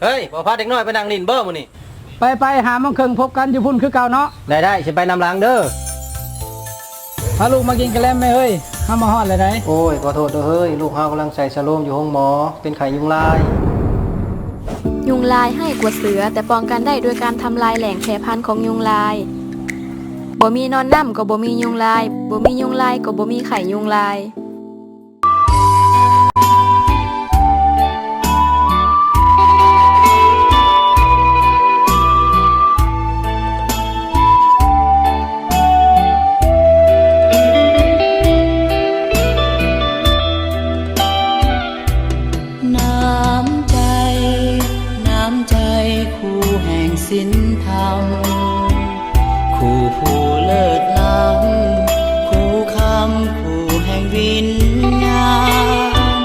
เฮ้ยบ่พาเด็กน้อยไปนั่งลินเบ้อมื้อนี่ไปหาโมงครึ่งพบกันอยู่พุ่นคือเก่าเนาะได้สิไปนำหลังเด้อพาลูกมากินกะแลมไหมเฮ้ยเฮามาฮอดเลยได้โอ้ยขอโทษเด้อเฮ้ยลูกเฮากำลังใส่สโลมอยู่ห้องหมอเป็นไข้ยุงลายยุงลายให้กว่าเสือแต่ป้องกันได้โดยการทำลายแหล่งแพร่พันธุ์ของยุงลายบ่มีนอนน้ำก็บ่มียุงลายบ่มียุงลายก็บ่มีไข่ยุงลายศีลธรรมคู่ผู้เลิศล้ำคู่คำคู่แห่งวิญญาณ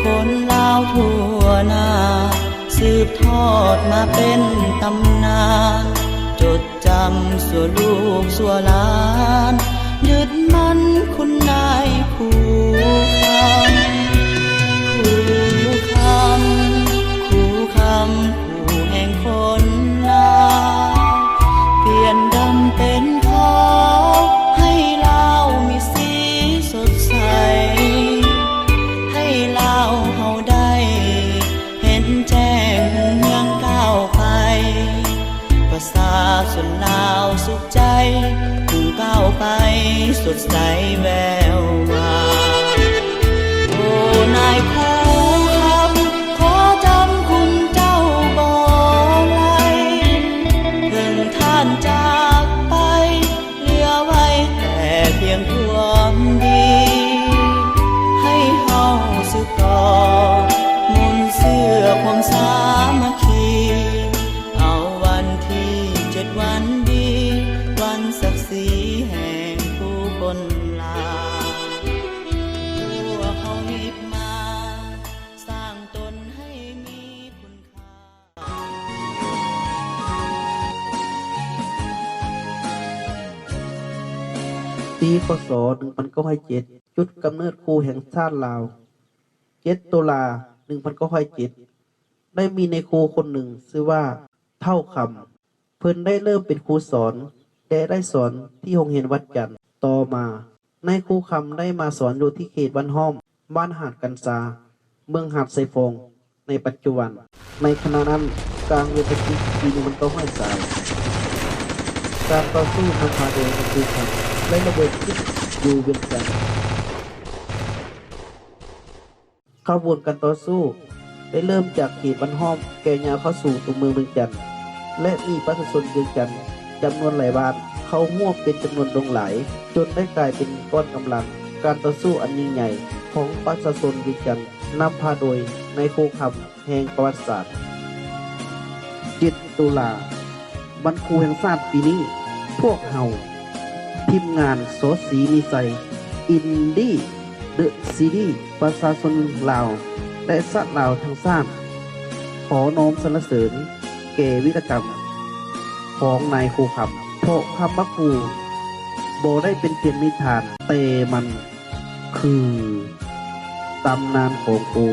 คนลาวทั่วหน้าสืบทอดมาเป็นตำนานจดจำสั่วลูกสั่วหลานยึดมั่นคุณนายคู่คำคู่คำคู่คำคู่แห่งคนเปลี่ยนดำเป็นขาวให้ลาวมีสีสดใสให้ลาวเฮาได้เห็นแจ้งเมืองก้าวไปประสาทส่วนลาวสุขใจพุ่งก้าวไปสดใสแวววาวโอ้นายคู่คำขอจำคุณเจ้าบ่ท่านจากไปเหลือไว้แต่เพียงความดีให้เฮาสืบต่อมุนเสื้อความสามัคคีเอาวันที่7วันดีวันศักดิ์ศรีแห่งผู้คนลาวพวกเขาหยิบมาสร้างตนให้มีคุณค่าปีพศ1907จุดกำเนิดครูแห่งชาติลาว7ตุลา1907ได้มีในครูคนหนึ่งชื่อว่าเท่าคำเพิ่นได้เริ่มเป็นครูสอนและได้สอนที่โรงเรียนวัดจันทร์ต่อมาในครูคำได้มาสอนอยู่ที่เขตบ้านห้อมบ้านหาดกันซาเมืองหาดไซฟงในปัจจุบันในขณะนั้นกลางเดือนพฤศจิกายนการต่อสู้นำพาโดยครูคำและระเบิดขึ้นอยู่เวียงจันทร์ขบวนการต่อสู้ได้เริ่มจากเขตบ้านห้อมแก่ยาวเข้าสู่ตัวเมืองเวียงจันทร์และมีประชาชนเวียงจันทร์จำนวนหลายบ้านเข้าร่วมเป็นจำนวนหลายจนได้กลายเป็นก้อนกำลังการต่อสู้อันยิ่งใหญ่ของประชาชนเวียงจันทร์นำพาโดยนายครูคำแห่งประวัติศาสตร์7ตุลาวันครูแห่งชาติปีนี้พวกเฮาทีมงานโสสีมีไซอินดี้เดอะซีรีส์ประชาชนลาวและสัตว์ลาวทั้งชาติขอน้อมสรรเสริญแก่วิรกรรมของนายครูคำเพราะคำว่าครูบ่ได้เป็นเพียงนิทานแต่มันคือตำนานของครู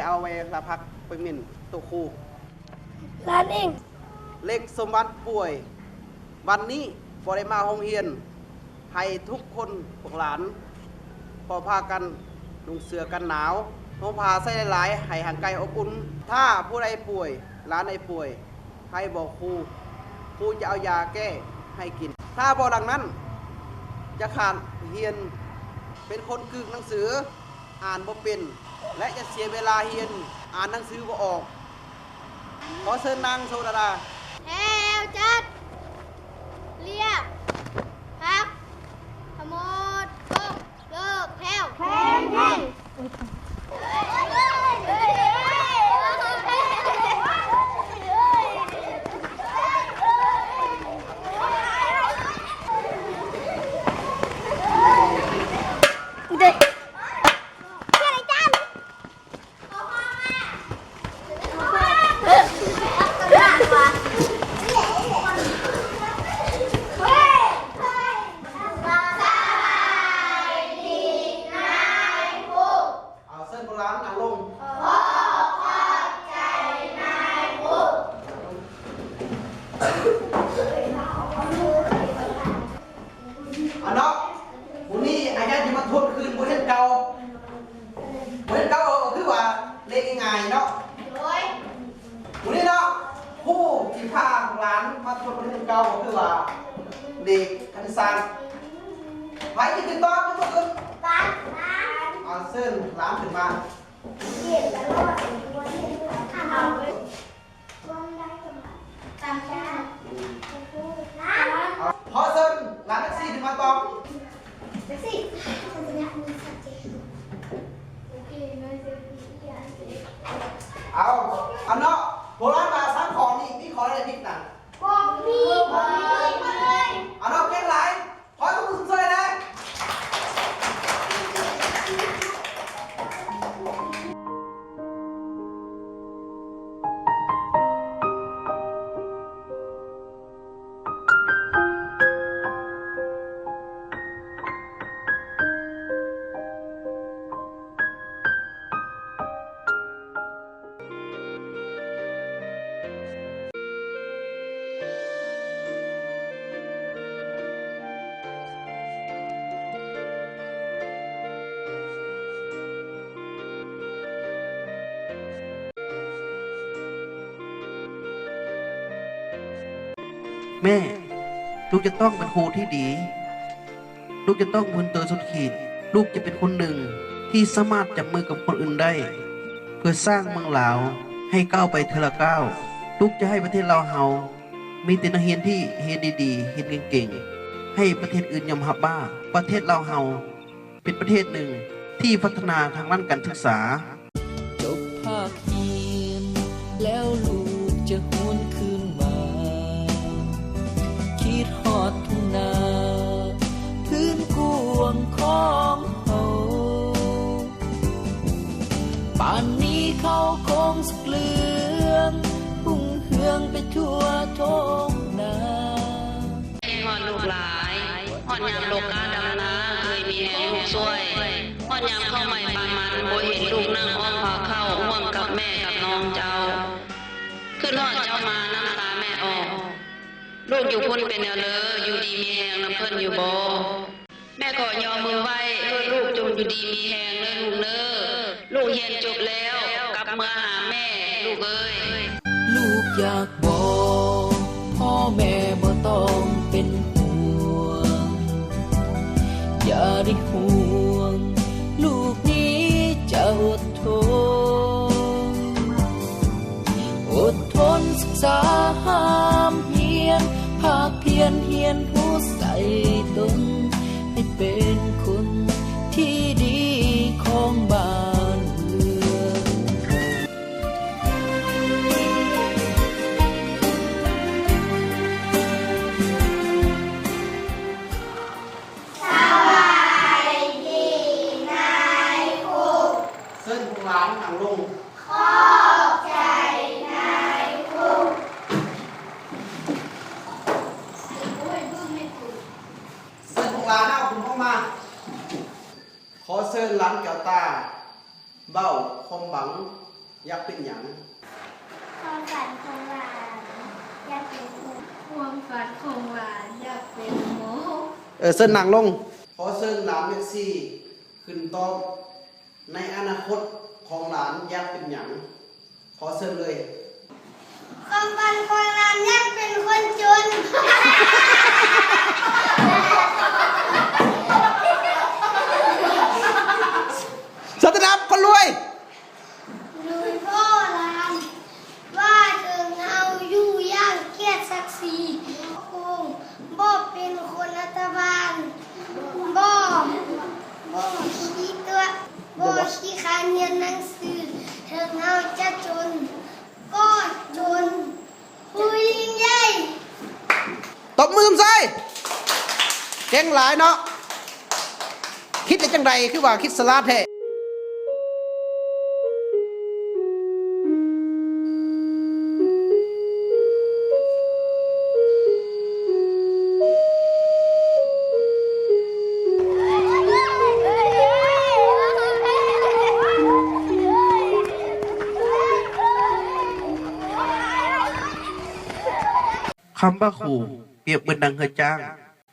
เอาไว้ละพักไปหมิ่นตัวครู ร้านเอง เล็กสมบัติป่วย วันนี้บ่ได้มาโรงเรียน ให้ทุกคนพวกหลานพอพากันนุ่งเสื้อกันหนาวห่มผ้าใส่หลายๆให้ห่างไกลอบอุ่นถ้าผู้ใดป่วยหลานใดป่วย ให้บอกครูจะเอายาแก้ให้กิน ถ้าบอกดังนั้นจะขาดเรียนเป็นคนกึกหนังสืออ่านบ่เป็น และจะเสียเวลาเรียนอ่านหนังสือบ่ออกขอเชิญนางโซดาดา แถวจัด เรียบครับขโมดตรงเลิกแถวแทงแทงเด็กเอาเส้นโบราณนั่งลงอันเนาะวันนี้อาจารย์จะมาทวนคืนบทเรียนเก่าคือว่าเล่นง่ายๆเนาะวันนี้เนาะผู้ที่พาหลานมาทวนบทเรียนเก่าก็คือว่าเด็กคณิตศาสตร์ไปที่ขึ้นต้นทุกคนเอาเส้นหลานขึ้นมาพอเส้นหลานแท็กซี่ขึ้นมาต่อเอาเนาะโบราณมาสามขอนี่มีขออะไรผิดน่ะเอาเนาะเก่งหลายขอให้ทุกคนสวยๆนะ แม่ ลูกจะต้องเป็นครูที่ดี ลูกจะต้องมุ่งตัวสุดขีด ลูกจะเป็นคนหนึ่งที่สามารถจับมือกับคนอื่นได้ เพื่อสร้างเมืองลาวให้ก้าวไปเทอละก้าวลูกจะให้ประเทศเราวเฮามีแต่นักเรียนที่เรียนดีๆเรียนเก่งๆให้ประเทศอื่นยอมรับว่าประเทศเราวเฮาเป็นประเทศหนึ่งที่พัฒนาทางด้านการศึกษา จบภาคเรียนแล้วลูกจะหวนคืนมาคิดฮอดทุ่งนาพื้นกวางของเฮาป่านนี้เขาคงสุกเหลืองหุ่งเหืองไปทั่วท้องนา ฮอดลูกหลายฮอดยามโลกาดำนาเคยมีแห่งลูกช่วยฮอดยามเข้าใหม่ปานมันบ่เห็นลูกนั่งอ้อมพาเข้าร่วมกับแม่กับน้องเจ้าขึ้นฮอดเจ้ามาน้ำตาแม่ออกลูกอยู่พุ่นเป็นแนวเลออยู่ดีมีแหงน้ำเพิ่นอยู่บ่แม่ขอยอมมือไว้เพื่อลูกจงอยู่ดีมีแหงเด้อลูกเด้อลูกเรียนจบแล้วกลับมาหาแม่ลูกเอ้ย ลูกอยากบอกพ่อแม่บ่ต้องเป็นห่วงอย่าได้ห่วงลูกนี้จะอดทนศึกษาห้ามเพียนภาคเพียนเฮียนผู้ใส่ตนให้เป็นคนที่ดีของบ้านเมือง เส้นของร้านหนังลงเส้นของร้านเอาคุณเข้ามา ขอเชิญร้านแก้วตา เบ้าคมบัง อยากเป็นหยัง ความฝันของหลานอยากเป็นครูความฝันของหลานอยากเป็นหมอ เส้นนางลงขอเส้นหลานเมกซี่ขึ้นตอบในอนาคตของหลานอยากเป็นหยังขอเส้นเลย ความฝันของหลานอยากเป็นคนจน สัตนับคนรวย ลุยพ่อหลานว่าถึงเอาอยู่ย่างเกียรติศักดิ์ศรีคงบ่เป็นคนรัฐบาลบ่ขี้ตัวบ่ขี้ขานเรียนหนังสือถึงเอาจะจนก็จนผู้ยิ่งใหญ่ ตบมือสมใจเก่งหลายเนาะคิดได้จังใดคือว่าคิดสลาดแท้คำว่าครูเปรียบเหมือนดังเฮอจ้าง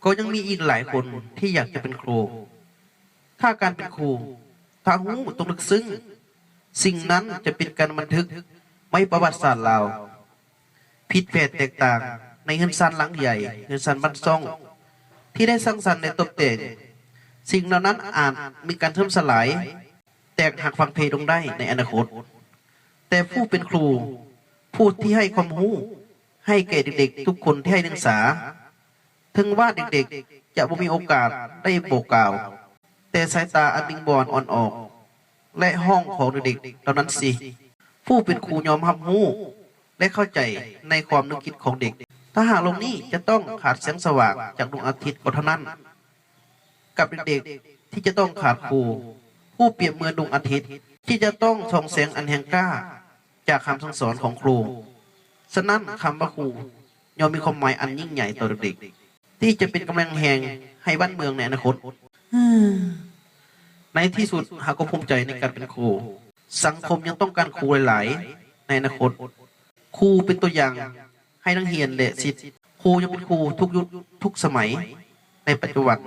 ก็ยังมีอีกหลายคนที่อยากจะเป็นครู ถ้าการเป็นครูทางหูต้องลึกซึ้งสิ่งนั้นจะเป็นการบันทึกไม่ประวัติศาสตร์ลาวผิดแผกแตกต่างในเฮือนซันหลังใหญ่เฮือนซันบ้านซ่อง ที่ได้สร้างสรรค์ในตบแต่งสิ่งเหล่านั้นอาจมีการเทิมสลาย แตกหักฟังเพลงได้ในอนาคต แต่ผู้เป็นครูผู้ที่ให้ความรู้ให้แก่เด็กๆทุกคนที่ให้ศึกษาถึงว่าเด็กๆจะบ่มีโอกาสได้บอกกล่าว แต่สายตาอันบิงบอนอ่อนออกและห้องของเด็กๆเหล่านั้นสิผู้เป็นครูยอมรับรู้และเข้าใจในความนึกคิดของเด็กถ้าหากโลกนี้จะต้องขาดแสงสว่างจากดวงอาทิตย์ก็เท่านั้นกับเด็กๆที่จะต้องขาดครูผู้เปรียบเหมือนดวงอาทิตย์ที่จะต้องส่องแสงอันแห่งกล้าจากคำสั่งสอนของครูฉะนั้นคำว่าครูย่อมมีความหมายอันยิ่งใหญ่ต่อเด็กๆที่จะเป็นกำลังแห่งให้บ้านเมืองในอนาคตในที่สุดหากก็ภูมิใจในการเป็นครูสังคมยังต้องการครูหลายๆในอนาคตครูเป็นตัวอย่างให้นักเรียนและศิษย์ครูยังเป็นครูทุกยุคทุกสมัยในปัจจุบัน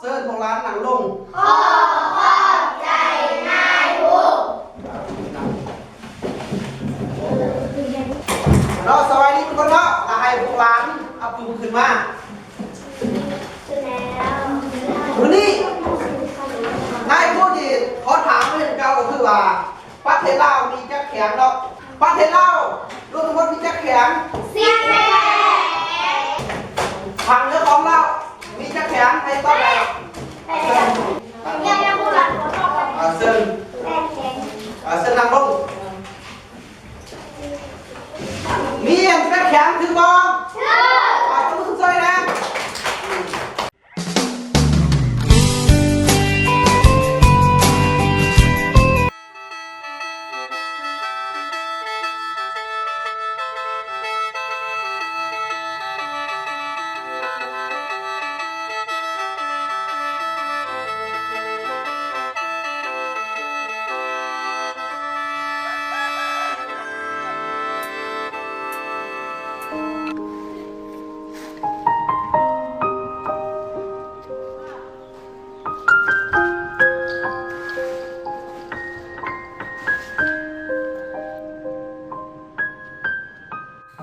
เส้นของร้านหนังลงเนาะสวัสดีทุกคนเนาะให้พวกร้านเอาปืนขึ้นมาวันนี้นายผู้ที่ขอถามเรื่องเก่าก็คือว่าประเทศลาวมีจักรแข็งเนาะประเทศลาวรวมทั้งหมดมีจักรแข็งทางเนื้อของเรามีจักรแข็งให้ต้อนรับเส้นนางลงมีอย่างจักรแข็งถือบ่ต้องสนใจนะ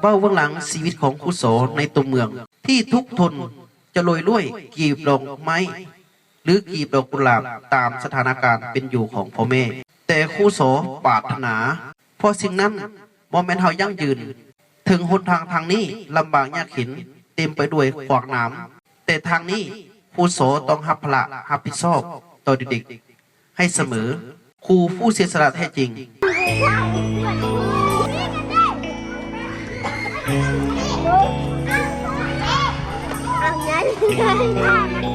เบ้าเบื้องหลังชีวิตของครูโสในตัวเมืองที่ทุกทนจะโรยล่วยกีบดอกไม้หรือกีบดอกกุหลาบตามสถานการณ์เป็นอยู่ของพ่อแม่แต่ครูโสปรารถนาเพราะสิ่งนั้นบ่แม่นเฮายั่งยืนถึงหนทางนี้ลำบากยากเข็ญเต็มไปด้วยขวากหนามแต่ทางนี้ครูโสต้องรับภาระรับผิดชอบต่อเด็กๆให้เสมอครูผู้เสียสละแท้จริง อาบน้ำ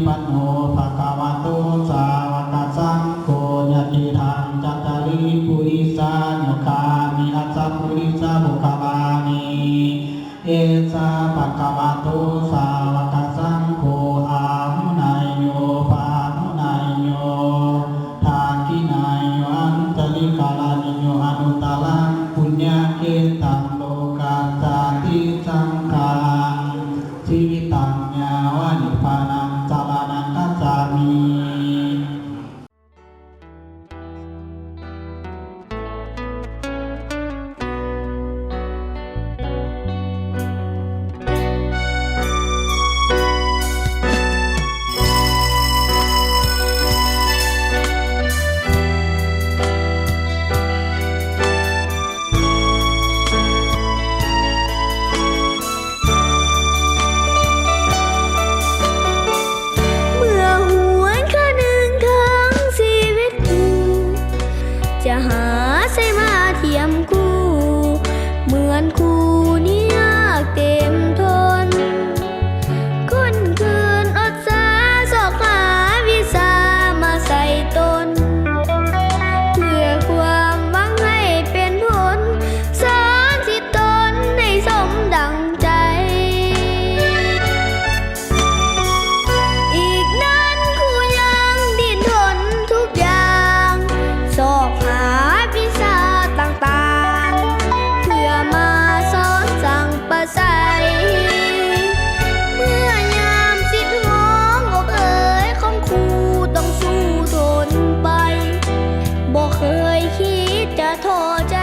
ปันโนภะคะวะโตสาวกสังโฆญาติธังจัตตาริปุริสานุคามิอัสสะปุริสาบุคคลานิเอสาภะคะวะโตสาวกสังโฆอาหุนายโยปาหุนายโยทากินายโยอันตริกาลานิโยอนุตตรังปุญญาเกตังโลกาจาติสังฆังชีวิตังญาวานิพพานังจารานังกัจจามิ เมื่อหวนข้านึงทั้งชีวิตกูจะหาใช่มาเทียมกูเหมือนกูนี่ยากเต็มทนคนคืนอดสาสอกหาวิสามาใส่ตนเพื่อความหวังให้เป็นผลสอนสิตนให้สมดังใจ อีกนั้นกูยังดิ้นรนทุกอย่างสอบหาวิชาต่างๆเพื่อมาสอนสั่งประใสเมื่อยามสิทธิ์ห้องอกเอ๋ยของครูต้องสู้ทนไปบอกเคยคิดจะท้อใจ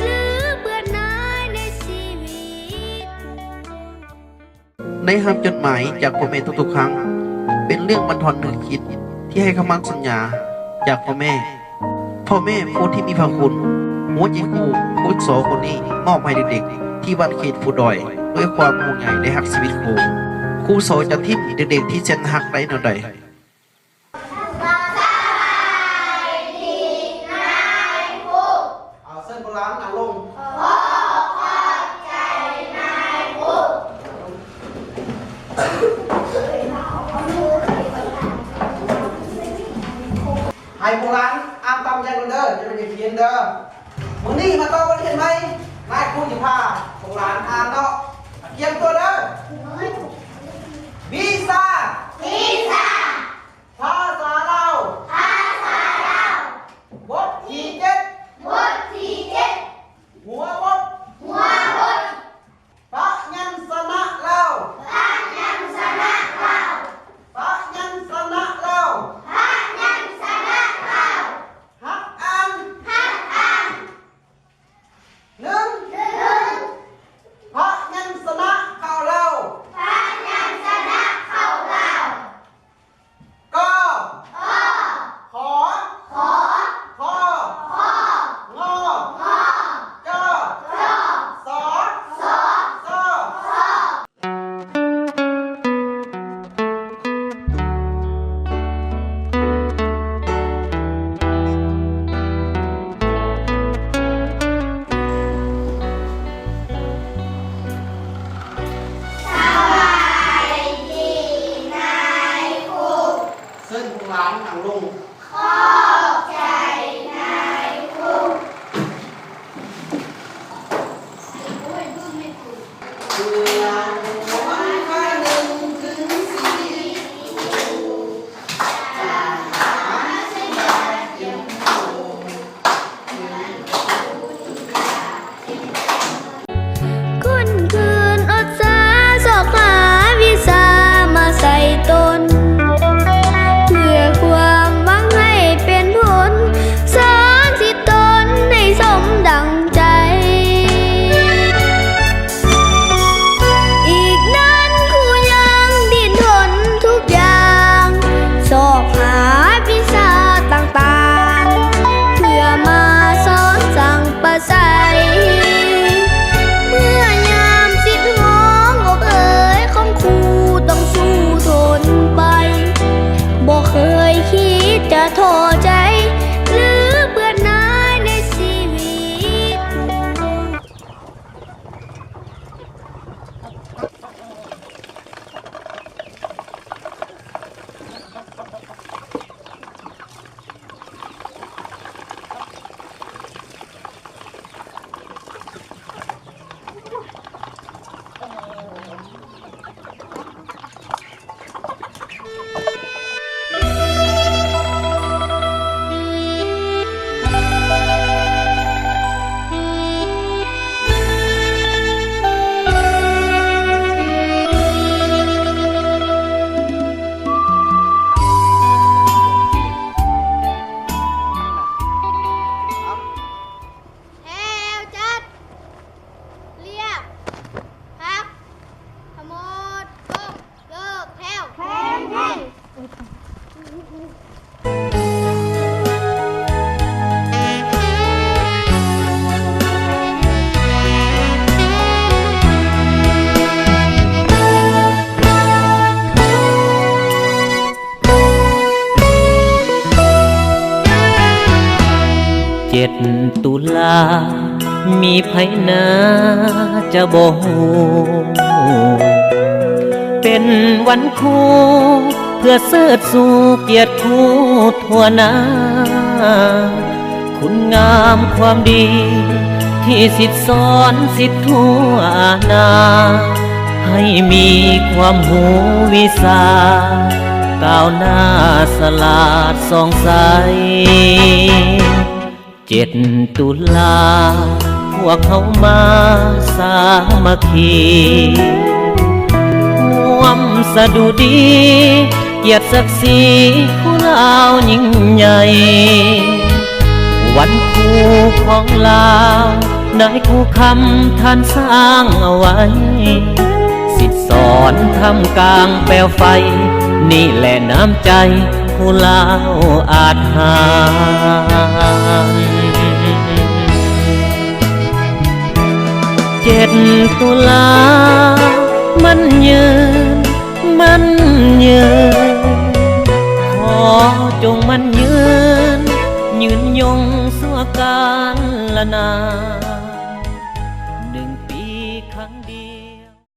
หรือเบื่อหน่ายในชีวิต ในคำจดหมายจากพ่อแม่ทุกๆครั้ง เป็นเรื่องบันทอนนึกคิดที่ให้คำมั่นสัญญาจากพ่อแม่ผู้ที่มีพระคุณหัวใจครูผู้สอนคนนี้มอบให้เด็กๆที่บ้านเขตผู้ดอยด้วยความห่วงใยและหักชีวิตครูสอนจะทิ่มเด็กๆที่เช่นหักไรหน่อยใด เอาเส้นโบราณนั่งลงให้โบราณอ่านตามใจกันเด้อจะเป็นเขียนเด้อมื้อนี้มาต่อกันเห็นไหมนายครูสิพาโบราณอ่านเนาะเขียนตัวเด้อวีซ่าภาษาลาวบทที่7หัวบทพระยัญชนะลาวพระยัญชนะลาวหักอ่านหนึ่งพระยัญชนะเข้าลาวก็ขอคองจอสอเส้นโบราณหนังลงคนคืนอดสาสอกหาวิสามาใส่ตนเพื่อความหวังให้เป็นผลสอนสิตนให้สมดังใจ อีกนั้นกูยังดิ้นรนทุกอย่างสอบหาวิชาต่างๆเพื่อมาสอนสั่งประใสเมื่อยามสิทธิ์ห้องอกเอ๋ยของครูต้องสู้ทนไปบอกเคยคิดจะท้อใจหรือเบื่อหน่ายในชีวิต เ 7 ตุลามีไผนาจะบ่ฮู้เป็นวันครูเพื่อเสิร์ชสู่เกียรติครูทั่วหน้าคุณงามความดีที่สิทธิสอนสิทธิทั่วหน้าให้มีความหูวิสาก้าวหน้าสลาดส่องใส7 ตุลาพวกเขามาสามัคคีร่วมสะดุดีเกียรติศักดิ์ศรีของเรายิ่งใหญ่วันครูของลาวนายครูคำท่านสร้างเอาไว้สิทธิสอนทำกลางแปลวไฟนี่แหละน้ำใจผู้ลาวอาจหาร7 ตุลามันยืนมันยืนขอจงมันยืนยงสัวการละนาน